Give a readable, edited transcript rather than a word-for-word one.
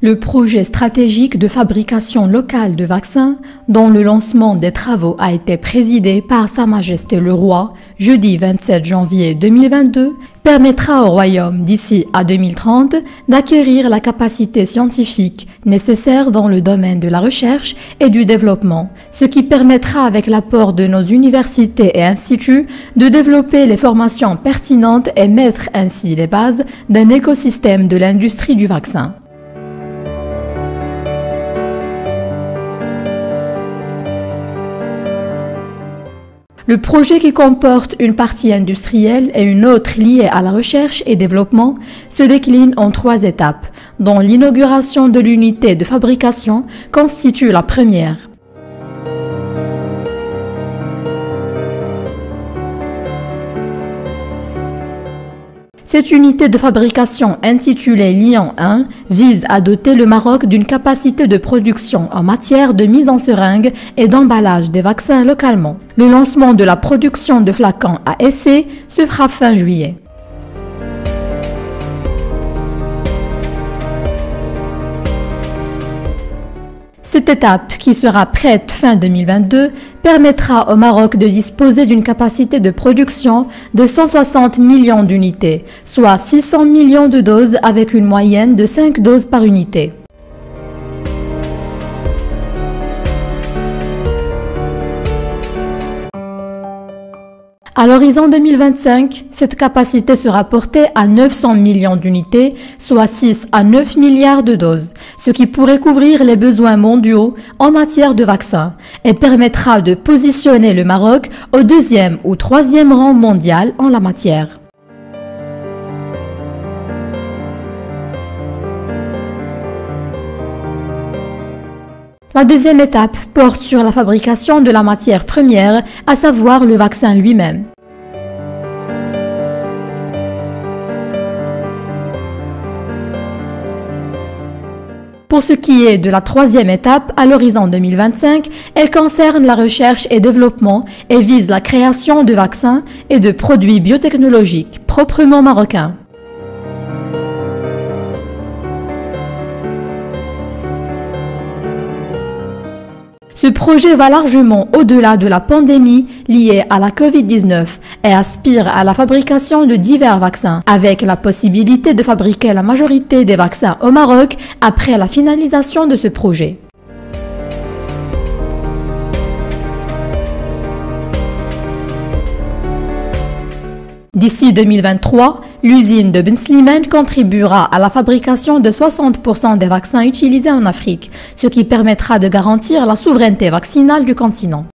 Le projet stratégique de fabrication locale de vaccins, dont le lancement des travaux a été présidé par Sa Majesté le Roi jeudi 27 janvier 2022, permettra au Royaume d'ici à 2030 d'acquérir la capacité scientifique nécessaire dans le domaine de la recherche et du développement, ce qui permettra avec l'apport de nos universités et instituts de développer les formations pertinentes et mettre ainsi les bases d'un écosystème de l'industrie du vaccin. Le projet, qui comporte une partie industrielle et une autre liée à la recherche et développement, se décline en 3 étapes, dont l'inauguration de l'unité de fabrication constitue la première. Cette unité de fabrication intitulée Lyon 1 vise à doter le Maroc d'une capacité de production en matière de mise en seringue et d'emballage des vaccins localement. Le lancement de la production de flacons à essai se fera fin juillet. Cette étape, qui sera prête fin 2022, permettra au Maroc de disposer d'une capacité de production de 160 millions d'unités, soit 600 millions de doses avec une moyenne de 5 doses par unité. À l'horizon 2025, cette capacité sera portée à 900 millions d'unités, soit 6 à 9 milliards de doses, ce qui pourrait couvrir les besoins mondiaux en matière de vaccins et permettra de positionner le Maroc au 2e ou 3e rang mondial en la matière. La deuxième étape porte sur la fabrication de la matière première, à savoir le vaccin lui-même. Pour ce qui est de la 3e étape, à l'horizon 2025, elle concerne la recherche et développement et vise la création de vaccins et de produits biotechnologiques proprement marocains. Ce projet va largement au-delà de la pandémie liée à la Covid-19 et aspire à la fabrication de divers vaccins, avec la possibilité de fabriquer la majorité des vaccins au Maroc après la finalisation de ce projet. D'ici 2023, l'usine de Ben Slimane contribuera à la fabrication de 60% des vaccins utilisés en Afrique, ce qui permettra de garantir la souveraineté vaccinale du continent.